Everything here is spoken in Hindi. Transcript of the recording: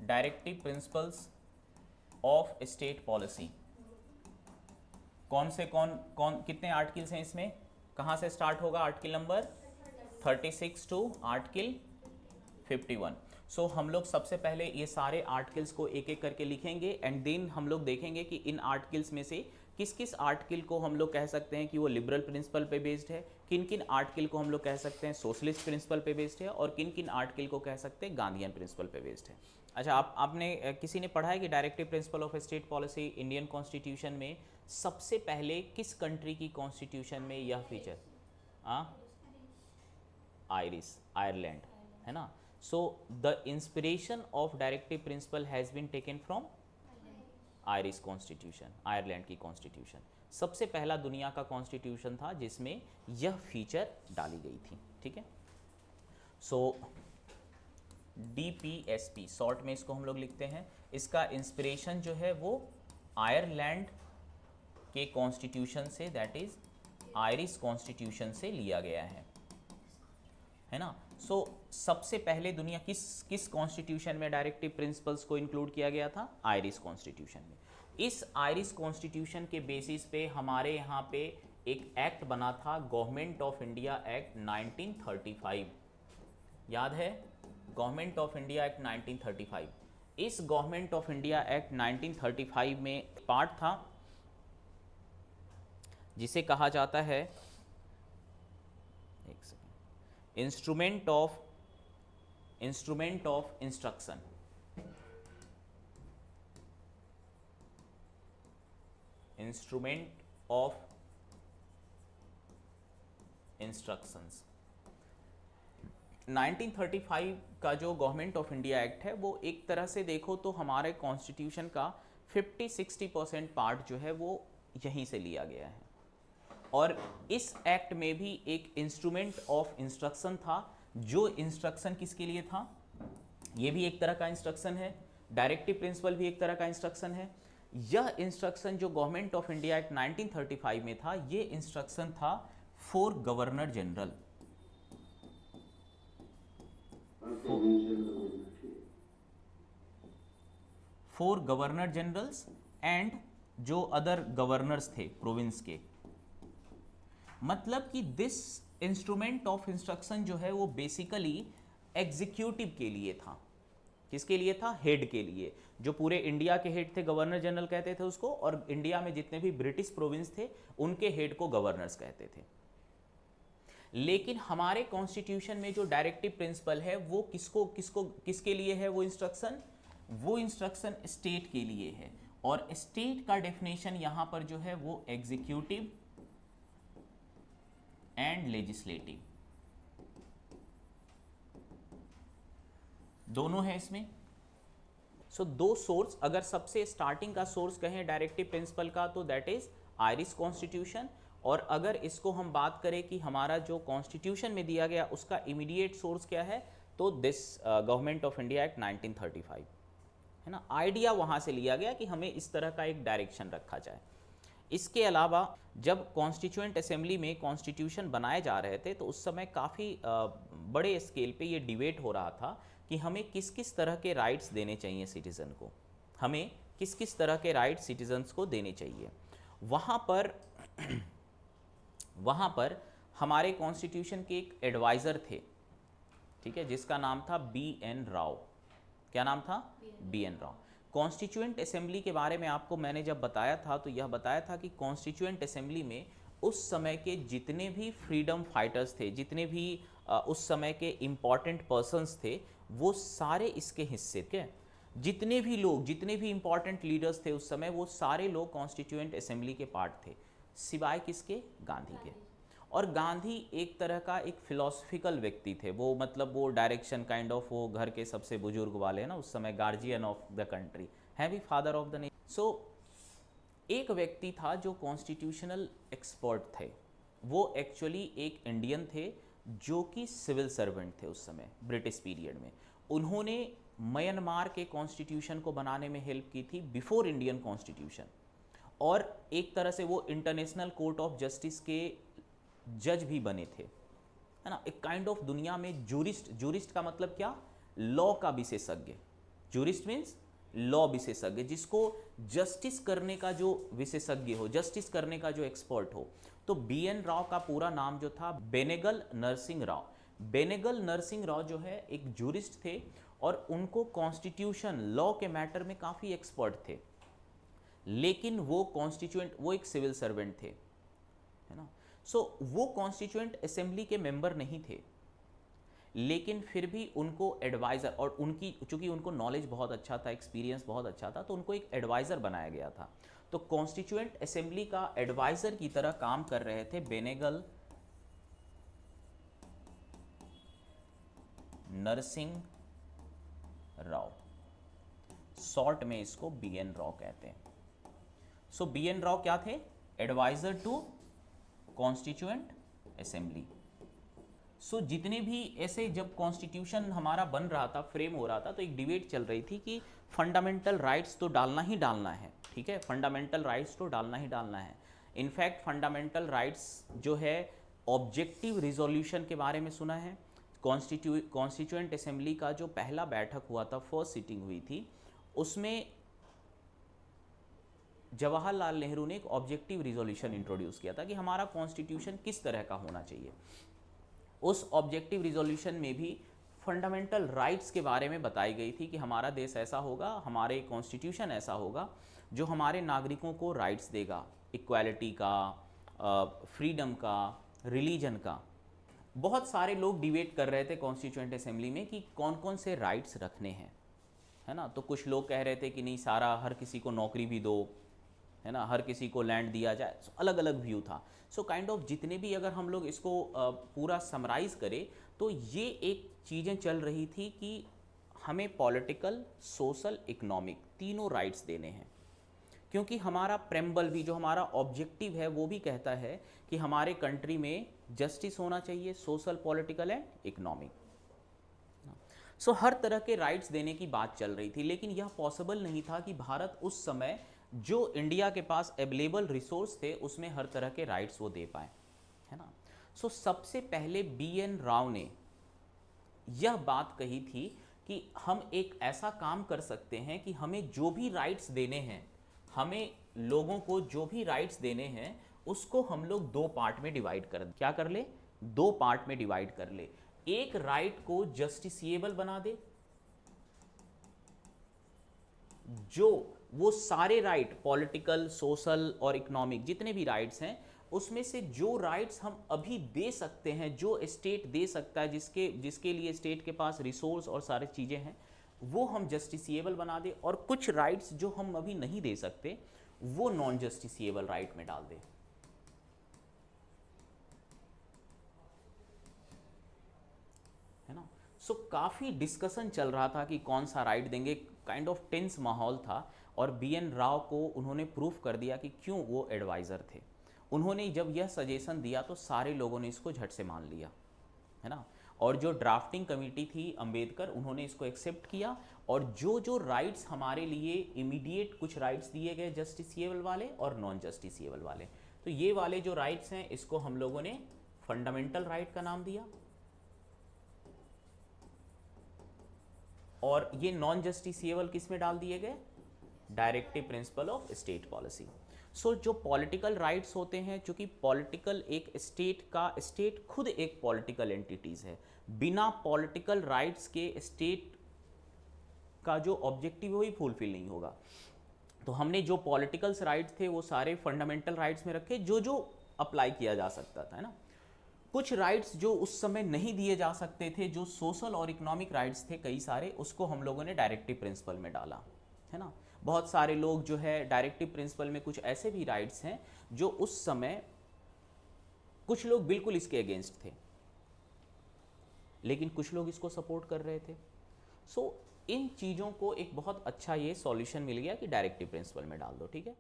Directive principles of state policy. कौन से कौन कौन कितने आर्टिकल्स हैं इसमें, कहाँ से स्टार्ट होगा आर्टिकल नंबर 36 टू आर्टिकल 51। सो हम लोग सबसे पहले ये सारे आर्टिकल्स को एक एक करके लिखेंगे एंड देन हम लोग देखेंगे कि इन आर्टिकल्स में से किस किस आर्टिकल को हम लोग कह सकते हैं कि वो लिबरल प्रिंसिपल पे बेस्ड है, किन किन आर्टिकल को हम लोग कह सकते हैं सोशलिस्ट प्रिंसिपल पे बेस्ड है, और किन किन आर्टिकल को कह सकते हैं गांधीयन प्रिंसिपल पे बेस्ड है। अच्छा, आपने किसी ने पढ़ा है कि directive principle of state policy Indian constitution में सबसे पहले किस कंट्री की कॉन्स्टिट्यूशन में यह फीचर? आयरलैंड, है ना। So the inspiration of directive principle has been taken from Irish constitution, Ireland की कॉन्स्टिट्यूशन सबसे पहला दुनिया का कॉन्स्टिट्यूशन था जिसमें यह फीचर डाली गई थी। ठीक है, सो DPSP शॉर्ट में इसको हम लोग लिखते हैं। इसका इंस्पिरेशन जो है वो आयरलैंड के कॉन्स्टिट्यूशन से, दैट इज आयरिश कॉन्स्टिट्यूशन से लिया गया है ना। सो सबसे पहले दुनिया किस कॉन्स्टिट्यूशन में डायरेक्टिव प्रिंसिपल्स को इंक्लूड किया गया था? आयरिश कॉन्स्टिट्यूशन में। इस आयरिश कॉन्स्टिट्यूशन के बेसिस पे हमारे यहाँ पे एक एक्ट बना था, गवर्नमेंट ऑफ इंडिया एक्ट 1935। याद है गवर्नमेंट ऑफ इंडिया एक्ट 1935? इस गवर्नमेंट ऑफ इंडिया एक्ट 1935 में पार्ट था जिसे कहा जाता है, एक second, instrument of instruction. Instrument of instructions 1935 का जो गवर्नमेंट ऑफ इंडिया एक्ट है वो एक तरह से देखो तो हमारे कॉन्स्टिट्यूशन का 50-60% पार्ट जो है वो यहीं से लिया गया है। और इस एक्ट में भी एक इंस्ट्रूमेंट ऑफ इंस्ट्रक्शन था, जो इंस्ट्रक्शन किसके लिए था? ये भी एक तरह का इंस्ट्रक्शन है, डायरेक्टिव प्रिंसिपल भी एक तरह का इंस्ट्रक्शन है। यह इंस्ट्रक्शन जो गवर्नमेंट ऑफ इंडिया एक्ट 1935 में था, ये इंस्ट्रक्शन था for governor general, for governor generals and जो अदर गवर्नर्स थे प्रोविंस के। मतलब कि दिस इंस्ट्रूमेंट ऑफ इंस्ट्रक्शन जो है वो बेसिकली एग्जीक्यूटिव के लिए था। किसके लिए था? हेड के लिए। जो पूरे इंडिया के हेड थे गवर्नर जनरल कहते थे उसको, और इंडिया में जितने भी ब्रिटिश प्रोविंस थे उनके हेड को गवर्नर्स कहते थे। लेकिन हमारे कॉन्स्टिट्यूशन में जो डायरेक्टिव प्रिंसिपल है वो किसके लिए है? वो इंस्ट्रक्शन स्टेट के लिए है। और स्टेट का डेफिनेशन यहां पर जो है वो एग्जीक्यूटिव एंड लेजिस्लेटिव दोनों है इसमें। सो दो सोर्स, अगर सबसे स्टार्टिंग का सोर्स कहें डायरेक्टिव प्रिंसिपल का तो दैट इज आयरिश कॉन्स्टिट्यूशन, और अगर इसको हम बात करें कि हमारा जो कॉन्स्टिट्यूशन में दिया गया उसका इमीडिएट सोर्स क्या है, तो this government of India act 1935, है ना। आइडिया वहाँ से लिया गया कि हमें इस तरह का एक डायरेक्शन रखा जाए। इसके अलावा जब कॉन्स्टिट्यूएंट असेंबली में कॉन्स्टिट्यूशन बनाए जा रहे थे तो उस समय काफ़ी बड़े स्केल पे ये डिबेट हो रहा था कि हमें किस किस तरह के राइट्स देने चाहिए सिटीज़न को, हमें किस किस तरह के राइट्स सिटीजन्स को देने चाहिए। वहाँ पर हमारे कॉन्स्टिट्यूशन के एक एडवाइज़र थे, ठीक है, जिसका नाम था BN राव। क्या नाम था? BN राव। कॉन्स्टिट्यूएंट असेंबली के बारे में आपको मैंने जब बताया था तो यह बताया था कि कॉन्स्टिट्यूएंट असेंबली में उस समय के जितने भी फ्रीडम फाइटर्स थे, जितने भी उस समय के इम्पॉर्टेंट पर्सन्स थे, वो सारे इसके हिस्से थे। जितने भी लोग, जितने भी इम्पॉर्टेंट लीडर्स थे उस समय, वो सारे लोग कॉन्स्टिट्यूएंट असेंबली के पार्ट थे, सिवाय किसके? गांधी के। और गांधी एक तरह का एक फिलोसफिकल व्यक्ति थे, वो मतलब वो डायरेक्शन काइंड ऑफ, वो घर के सबसे बुजुर्ग वाले ना उस समय, गार्जियन ऑफ द कंट्री, है भी फादर ऑफ द नेशन। सो एक व्यक्ति था जो कॉन्स्टिट्यूशनल एक्सपर्ट थे, वो एक्चुअली एक इंडियन थे जो कि सिविल सर्वेंट थे उस समय ब्रिटिश पीरियड में। उन्होंने म्यांमार के कॉन्स्टिट्यूशन को बनाने में हेल्प की थी बिफोर इंडियन कॉन्स्टिट्यूशन, और एक तरह से वो इंटरनेशनल कोर्ट ऑफ जस्टिस के जज भी बने थे, है ना। एक काइंड ऑफ दुनिया में जूरिस्ट का मतलब क्या? लॉ का विशेषज्ञ, जूरिस्ट मीन्स लॉ विशेषज्ञ, जिसको जस्टिस करने का जो विशेषज्ञ हो, जस्टिस करने का जो एक्सपर्ट हो। तो BN राव का पूरा नाम जो था बेनेगल नरसिंह राव। बेनेगल नरसिंह राव जो है एक जूरिस्ट थे और उनको कॉन्स्टिट्यूशन लॉ के मैटर में काफ़ी एक्सपर्ट थे, लेकिन वो कॉन्स्टिट्यूएंट, वो एक सिविल सर्वेंट थे, है ना। सो वो कॉन्स्टिट्यूएंट असेंबली के मेंबर नहीं थे, लेकिन फिर भी उनको एडवाइज़र, और उनकी चूंकि उनको नॉलेज बहुत अच्छा था, एक्सपीरियंस बहुत अच्छा था, तो उनको एक एडवाइज़र बनाया गया था। तो कॉन्स्टिट्यूएंट असेंबली का एडवाइज़र की तरह काम कर रहे थे बेनेगल नरसिंह राव, शॉर्ट में इसको BN राव कहते हैं। सो BN राव क्या थे? Adviser to constituent assembly. So जितने भी ऐसे, जब कॉन्स्टिट्यूशन हमारा बन रहा था, फ्रेम हो रहा था, तो एक डिबेट चल रही थी कि फंडामेंटल राइट्स तो डालना ही डालना है, ठीक है, फंडामेंटल राइट्स तो डालना ही डालना है। इनफैक्ट फंडामेंटल राइट्स जो है, ऑब्जेक्टिव रिजोल्यूशन के बारे में सुना है? कॉन्स्टिट्यूएंट असेंबली का जो पहला बैठक हुआ था, फर्स्ट सिटिंग हुई थी, उसमें जवाहरलाल नेहरू ने एक ऑब्जेक्टिव रिजोल्यूशन इंट्रोड्यूस किया था कि हमारा कॉन्स्टिट्यूशन किस तरह का होना चाहिए। उस ऑब्जेक्टिव रिजोल्यूशन में भी फंडामेंटल राइट्स के बारे में बताई गई थी कि हमारा देश ऐसा होगा, हमारे कॉन्स्टिट्यूशन ऐसा होगा जो हमारे नागरिकों को राइट्स देगा, इक्वालिटी का, फ्रीडम का, रिलीजन का। बहुत सारे लोग डिबेट कर रहे थे कॉन्स्टिट्यूएंट असेंबली में कि कौन कौन से राइट्स रखने हैं, है ना। तो कुछ लोग कह रहे थे कि नहीं, सारा, हर किसी को नौकरी भी दो, है ना, हर किसी को लैंड दिया जाए। अलग अलग व्यू था। सो काइंड ऑफ जितने भी, अगर हम लोग इसको पूरा समराइज़ करें, तो ये एक चीज़ें चल रही थी कि हमें पॉलिटिकल, सोशल, इकोनॉमिक तीनों राइट्स देने हैं, क्योंकि हमारा प्रेम्बल भी, जो हमारा ऑब्जेक्टिव है, वो भी कहता है कि हमारे कंट्री में जस्टिस होना चाहिए, सोशल, पॉलिटिकल एंड इकोनॉमिक। सो हर तरह के राइट्स देने की बात चल रही थी, लेकिन यह पॉसिबल नहीं था कि भारत उस समय जो इंडिया के पास अवेलेबल रिसोर्स थे उसमें हर तरह के राइट्स वो दे पाए, है ना। सो सबसे पहले BN राव ने यह बात कही थी कि हम एक ऐसा काम कर सकते हैं कि हमें जो भी राइट्स देने हैं, हमें लोगों को जो भी राइट्स देने हैं, उसको हम लोग दो पार्ट में डिवाइड कर, क्या कर ले, दो पार्ट में डिवाइड कर ले। एक राइट को जस्टिसिएबल बना दे, जो वो सारे राइट, पॉलिटिकल, सोशल और इकोनॉमिक, जितने भी राइट्स हैं, उसमें से जो राइट्स हम अभी दे सकते हैं, जो स्टेट दे सकता है, जिसके लिए स्टेट के पास रिसोर्स और सारी चीज़ें हैं, वो हम जस्टिसिएबल बना दे, और कुछ राइट्स जो हम अभी नहीं दे सकते वो नॉन जस्टिसिएबल राइट में डाल दे, है ना। सो काफ़ी डिस्कशन चल रहा था कि कौन सा राइट देंगे, काइंड ऑफ टेंस माहौल था, और BN राव को उन्होंने प्रूफ कर दिया कि क्यों वो एडवाइज़र थे। उन्होंने जब यह सजेशन दिया तो सारे लोगों ने इसको झट से मान लिया, है ना। और जो ड्राफ्टिंग कमेटी थी अंबेडकर, उन्होंने इसको एक्सेप्ट किया, और जो जो राइट्स हमारे लिए इमीडिएट, कुछ राइट्स दिए गए जस्टिसिएबल वाले और नॉन जस्टिसिएबल वाले। तो ये वाले जो राइट्स हैं, इसको हम लोगों ने फंडामेंटल राइट का नाम दिया, और ये नॉन जस्टिसिएबल किस में डाल दिए गए, directive principle of state policy. So जो पॉलिटिकल राइट्स होते हैं, चूंकि पॉलिटिकल एक स्टेट खुद एक पॉलिटिकल एंटिटीज है, बिना पॉलिटिकल राइट्स के स्टेट का जो ऑब्जेक्टिव है वही फुलफिल नहीं होगा। तो हमने जो पॉलिटिकल राइट्स थे वो सारे फंडामेंटल राइट्स में रखे, जो जो अप्लाई किया जा सकता था, है ना। कुछ राइट्स जो उस समय नहीं दिए जा सकते थे, जो सोशल और इकोनॉमिक राइट्स थे कई सारे, उसको हम लोगों ने डायरेक्टिव प्रिंसिपल में डाला, है ना। बहुत सारे लोग जो है डायरेक्टिव प्रिंसिपल में कुछ ऐसे भी राइट्स हैं जो उस समय कुछ लोग बिल्कुल इसके अगेंस्ट थे, लेकिन कुछ लोग इसको सपोर्ट कर रहे थे। सो इन चीज़ों को एक बहुत अच्छा ये सॉल्यूशन मिल गया कि डायरेक्टिव प्रिंसिपल में डाल दो, ठीक है।